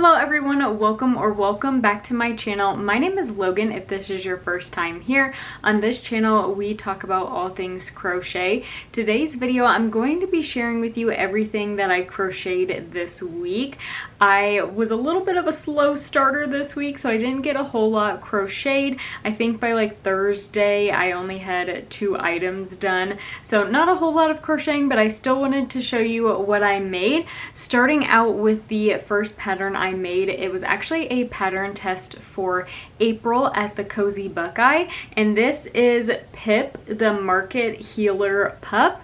Hello everyone, welcome back to my channel. My name is Logan if this is your first time here. On this channel we talk about all things crochet. Today's video I'm going to be sharing with you everything that I crocheted this week. I was a little bit of a slow starter this week, so I didn't get a whole lot crocheted. I think by like Thursday I only had 2 items done, so not a whole lot of crocheting, but I still wanted to show you what I made. Starting out with the first pattern I made, it was actually a pattern test for April at the Cozy Buckeye, and this is Pip the Market Healer Pup.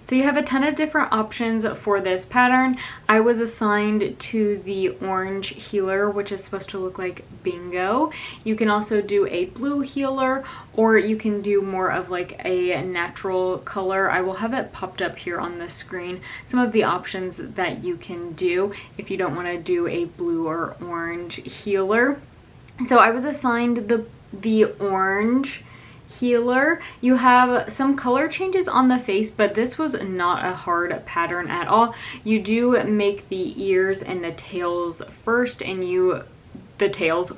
So you have a ton of different options for this pattern. I was assigned to the orange healer, which is supposed to look like bingo. You can also do a blue healer, or you can do more of like a natural color. I will have it popped up here on the screen, some of the options that you can do if you don't want to do a blue or orange healer. So I was assigned the orange healer. You have some color changes on the face, but this was not a hard pattern at all. You do make the ears and the tails first, and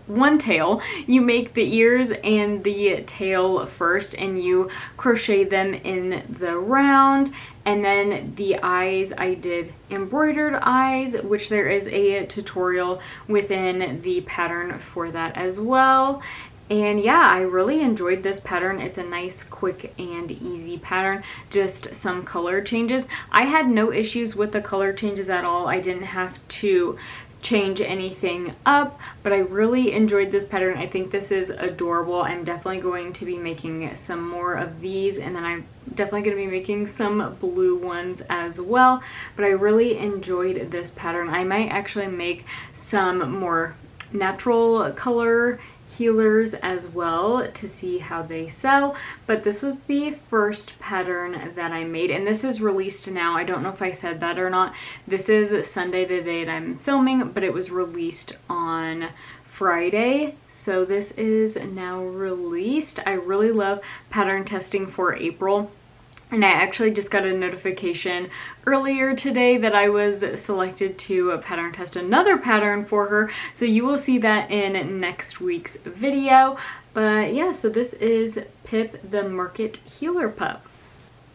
one tail. You make the ears and the tail first, and you crochet them in the round. And then the eyes, I did embroidered eyes, which there is a tutorial within the pattern for that as well. And yeah, I really enjoyed this pattern. It's a nice, quick, and easy pattern. Just some color changes. I had no issues with the color changes at all. I didn't have to change anything up, but I really enjoyed this pattern. I think this is adorable. I'm definitely going to be making some more of these, and then I'm definitely going to be making some blue ones as well. But I really enjoyed this pattern. I might actually make some more natural color healers as well to see how they sell, but this was the first pattern that I made, and this is released now. I don't know if I said that or not. This is Sunday, the day that I'm filming, but it was released on Friday, so this is now released. I really love pattern testing for April. And I actually just got a notification earlier today that I was selected to pattern test another pattern for her. So you will see that in next week's video. But yeah, so this is Pip the Market Healer Pup.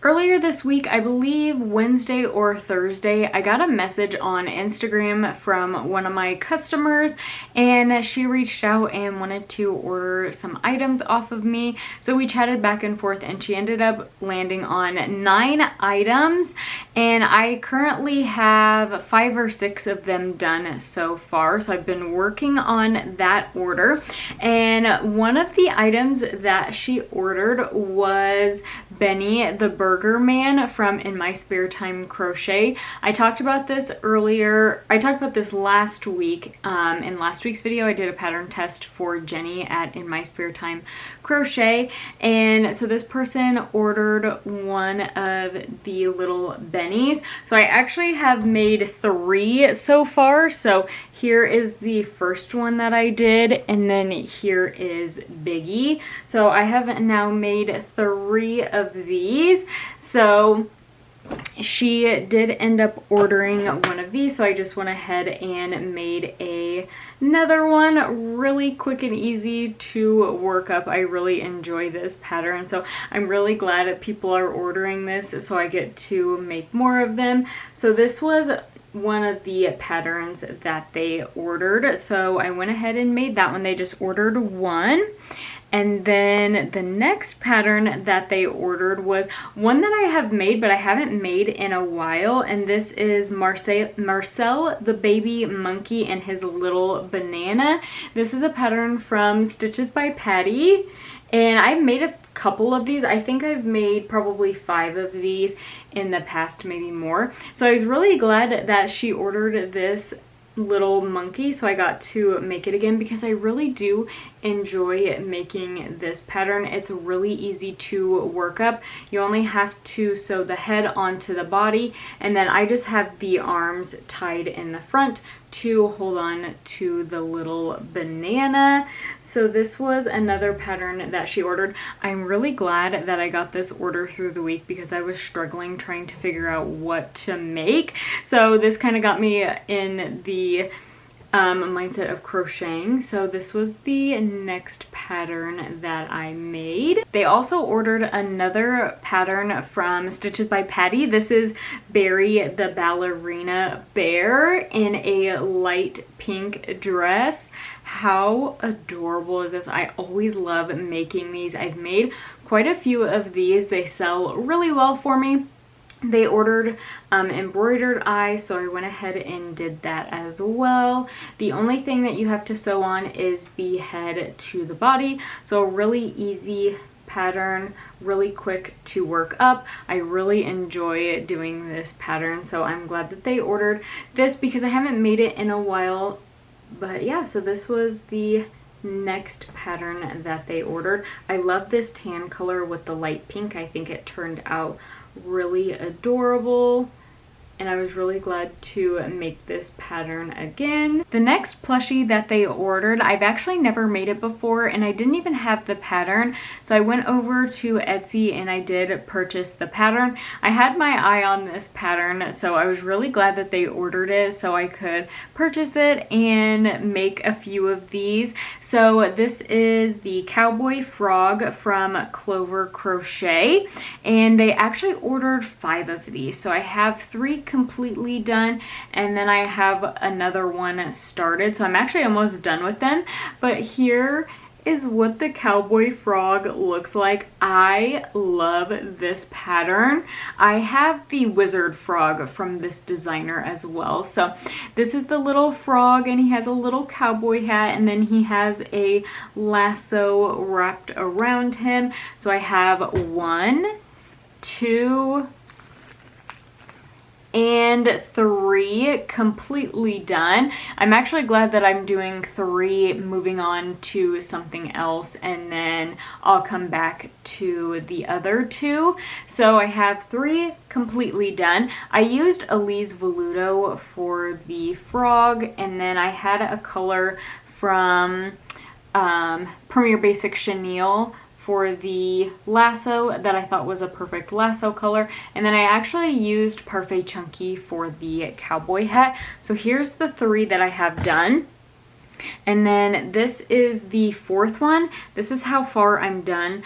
Earlier this week, I believe Wednesday or Thursday, I got a message on Instagram from one of my customers, and she reached out and wanted to order some items off of me. So we chatted back and forth, and she ended up landing on 9 items, and I currently have 5 or 6 of them done so far. So I've been working on that order, and one of the items that she ordered was Demi, the Burgerman from Inmysparetimecrochet. I talked about this earlier. I talked about this last week. In last week's video, I did a pattern test for Jenny at Inmysparetimecrochet, and so this person ordered one of the little bennies. So I actually have made 3 so far. So here is the first one that I did, and then here is Biggie. So I have now made 3 of these. So she did end up ordering one of these, so I just went ahead and made another one. Really quick and easy to work up. I really enjoy this pattern, so I'm really glad that people are ordering this so I get to make more of them. So this was one of the patterns that they ordered, so I went ahead and made that one. They just ordered one. And then the next pattern that they ordered was one that I have made, but I haven't made in a while. And this is Marcel, the baby monkey, and his little banana. This is a pattern from Stitches by Pati. And I've made a couple of these. I think I've made probably 5 of these in the past, maybe more. So I was really glad that she ordered this little monkey, so I got to make it again because I really do enjoy making this pattern. It's really easy to work up. You only have to sew the head onto the body, and then I just have the arms tied in the front to hold on to the little banana. So this was another pattern that she ordered. I'm really glad that I got this order through the week because I was struggling trying to figure out what to make. So this kind of got me in the mindset of crocheting. So this was the next pattern that I made. They also ordered another pattern from Stitches by Pati. This is Barry the Ballerina bear in a light pink dress. How adorable is this? I always love making these. I've made quite a few of these. They sell really well for me. They ordered embroidered eyes, so I went ahead and did that as well. The only thing that you have to sew on is the head to the body, so a really easy pattern, really quick to work up. I really enjoy doing this pattern, so I'm glad that they ordered this because I haven't made it in a while. But yeah, so this was the next pattern that they ordered. I love this tan color with the light pink. I think it turned out really adorable, and I was really glad to make this pattern again. The next plushie that they ordered, I've actually never made it before, and I didn't even have the pattern, so I went over to Etsy and I did purchase the pattern. I had my eye on this pattern, so I was really glad that they ordered it so I could purchase it and make a few of these. So this is the cowboy frog from Clover Crochet, and they actually ordered 5 of these. So I have 3 completely done, and then I have another one started, so I'm actually almost done with them. But here is what the cowboy frog looks like. I love this pattern. I have the wizard frog from this designer as well. So this is the little frog, and he has a little cowboy hat, and then he has a lasso wrapped around him. So I have 1, 2, and 3 completely done. I'm actually glad that I'm doing 3, moving on to something else, and then I'll come back to the other 2. So I have 3 completely done. I used Elise Veludo for the frog, and then I had a color from Premier Basic Chenille for the lasso that I thought was a perfect lasso color, and then I actually used Parfait Chunky for the cowboy hat. So here's the 3 that I have done, and then this is the 4th one. This is how far I'm done.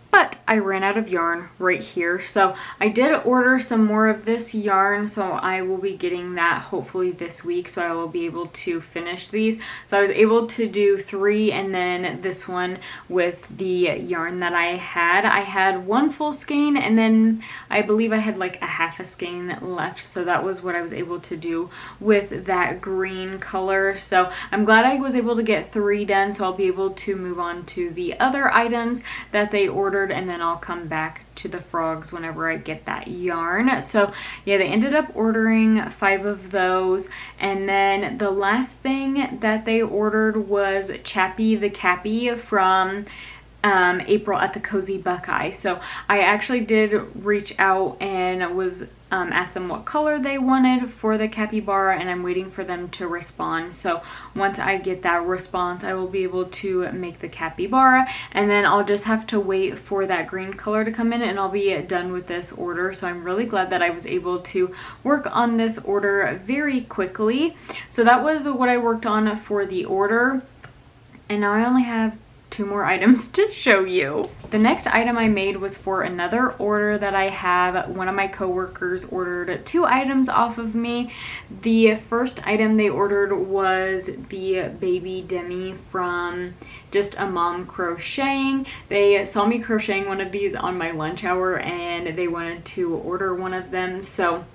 But I ran out of yarn right here, so I did order some more of this yarn, so I will be getting that hopefully this week, so I will be able to finish these. So I was able to do 3, and then this one with the yarn that I had 1 full skein, and then I believe I had like a half a skein left, so that was what I was able to do with that green color. So I'm glad I was able to get 3 done, so I'll be able to move on to the other items that they ordered, and then I'll come back to the frogs whenever I get that yarn. So yeah, they ended up ordering 5 of those, and then the last thing that they ordered was Chappie the Cappy from April at the Cozy Buckeye. So I actually did reach out and was asked them what color they wanted for the capybara, and I'm waiting for them to respond. So once I get that response, I will be able to make the capybara, and then I'll just have to wait for that green color to come in, and I'll be done with this order. So I'm really glad that I was able to work on this order very quickly. So that was what I worked on for the order, and now I only have 2 more items to show you. The next item I made was for another order that I have. One of my coworkers ordered 2 items off of me. The first item they ordered was the baby Demi from Just a Mom Crocheting. They saw me crocheting one of these on my lunch hour, and they wanted to order one of them, so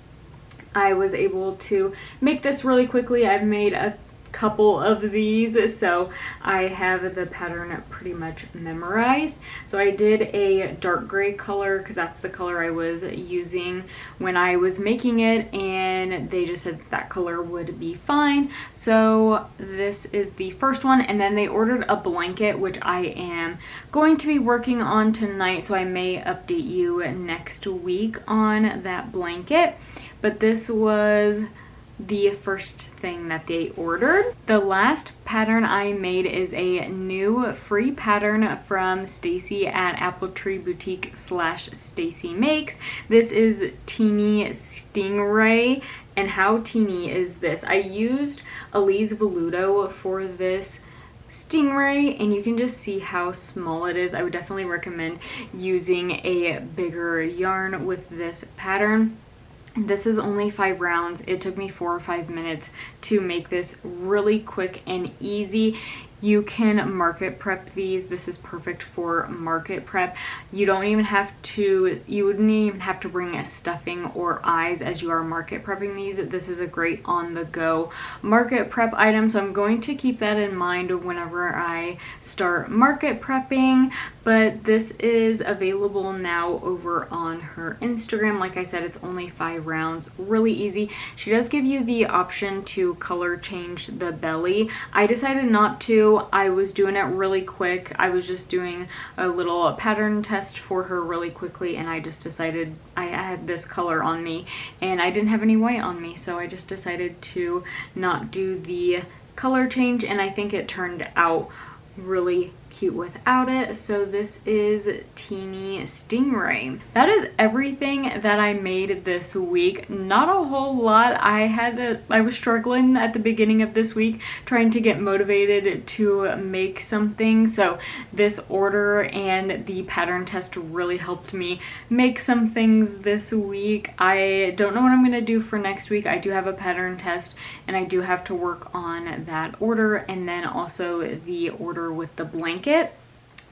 I was able to make this really quickly. I've made a couple of these, so I have the pattern pretty much memorized. So I did a dark gray color because that's the color I was using when I was making it, and they just said that color would be fine. So this is the first one, and then they ordered a blanket, which I am going to be working on tonight, so I may update you next week on that blanket. But this was the first thing that they ordered. The last pattern I made is a new free pattern from Stacy at Apple Tree Boutique / Stacy Makes. This is Teeny Stingray. And how teeny is this? I used Elise Veludo for this Stingray, and you can just see how small it is. I would definitely recommend using a bigger yarn with this pattern. This is only 5 rounds. It took me 4 or 5 minutes to make this really quick and easy. You can market prep these. This is perfect for market prep. You wouldn't even have to bring a stuffing or eyes as you are market prepping these. This is a great on the go market prep item. So I'm going to keep that in mind whenever I start market prepping. But this is available now over on her Instagram. Like I said, it's only 5 rounds, really easy. She does give you the option to color change the belly. I decided not to. I was doing it really quick. I was just doing a little pattern test for her really quickly, and I just decided I had this color on me and I didn't have any white on me, so I just decided to not do the color change, and I think it turned out really cute without it. So this is Teeny Stingray. That is everything that I made this week. Not a whole lot. I was struggling at the beginning of this week trying to get motivated to make something, so this order and the pattern test really helped me make some things this week. I don't know what I'm gonna do for next week. I do have a pattern test and I do have to work on that order, and then also the order with the blanket.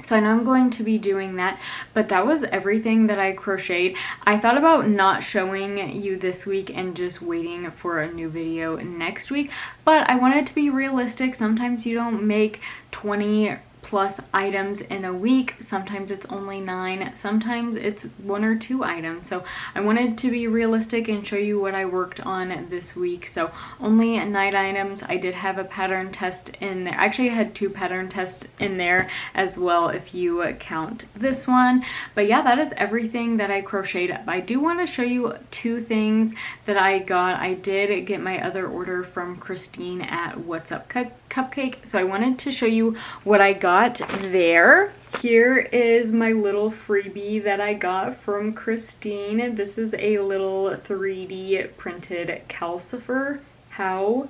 So I know I'm going to be doing that, but that was everything that I crocheted. I thought about not showing you this week and just waiting for a new video next week, but I wanted to be realistic. Sometimes you don't make 20 plus items in a week. Sometimes it's only 9, sometimes it's 1 or 2 items. So I wanted to be realistic and show you what I worked on this week. So only 9 items. I did have a pattern test in there. Actually, I had 2 pattern tests in there as well if you count this one. But yeah, that is everything that I crocheted. I do want to show you 2 things that I got. I did get my other order from Christine at What's Up Cupcake, so I wanted to show you what I got there. Here is my little freebie that I got from Christine. This is a little 3D printed calcifer. How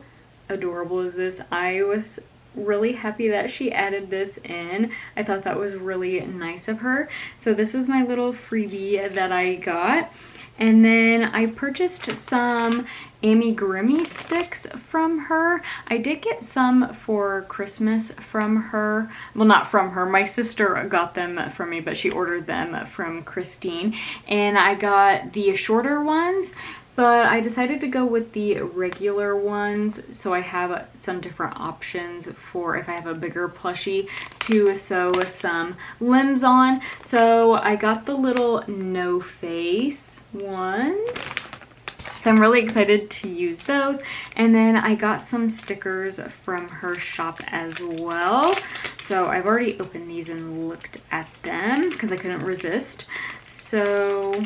adorable is this? I was really happy that she added this in. I thought that was really nice of her. So this was my little freebie that I got. And then I purchased some amigurumi sticks from her. I did get some for Christmas from her. Well, not from her. My sister got them from me, but she ordered them from Christine. And I got the shorter ones, but I decided to go with the regular ones, so I have some different options for if I have a bigger plushie to sew some limbs on. So I got the little no face ones. So I'm really excited to use those. And then I got some stickers from her shop as well. So I've already opened these and looked at them because I couldn't resist. So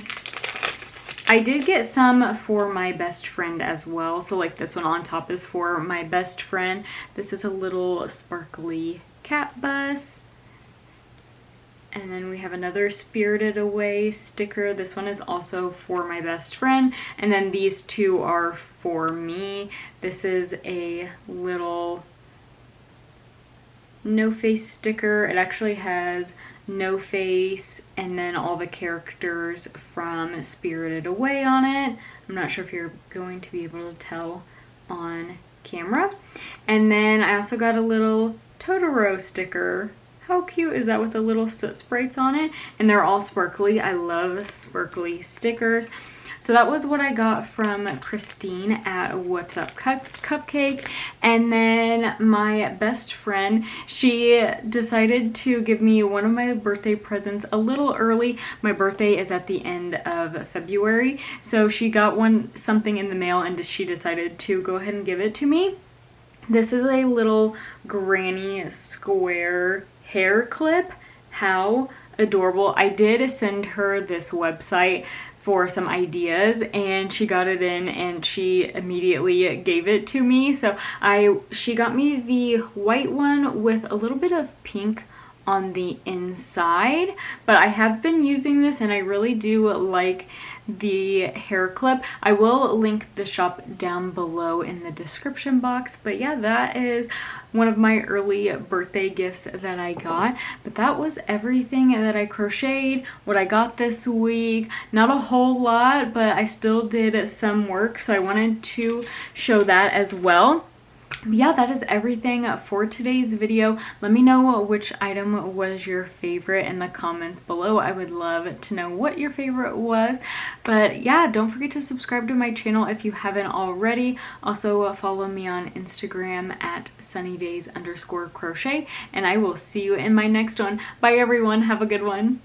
I did get some for my best friend as well. So like this one on top is for my best friend. This is a little sparkly cat bus. And then we have another Spirited Away sticker. This one is also for my best friend. And then these 2 are for me. This is a little no face sticker. It actually has no face and then all the characters from Spirited Away on it. I'm not sure if you're going to be able to tell on camera. And then I also got a little Totoro sticker. How cute is that with the little soot sprites on it? And they're all sparkly. I love sparkly stickers. So that was what I got from Christine at What's Up Cupcake. And then my best friend, she decided to give me one of my birthday presents a little early. My birthday is at the end of February. So she got something in the mail and she decided to go ahead and give it to me. This is a little granny square hair clip. How adorable. I did send her this website for some ideas, and she got it in and she immediately gave it to me. So she got me the white one with a little bit of pink on the inside, but I have been using this and I really do like the hair clip. I will link the shop down below in the description box. But yeah, that is one of my early birthday gifts that I got. But that was everything that I crocheted, what I got this week. Not a whole lot, but I still did some work, so I wanted to show that as well. Yeah, that is everything for today's video. Let me know which item was your favorite in the comments below. I would love to know what your favorite was. But yeah, don't forget to subscribe to my channel if you haven't already. Also follow me on Instagram at sunnydays_crochet, and I will see you in my next one. Bye everyone, have a good one.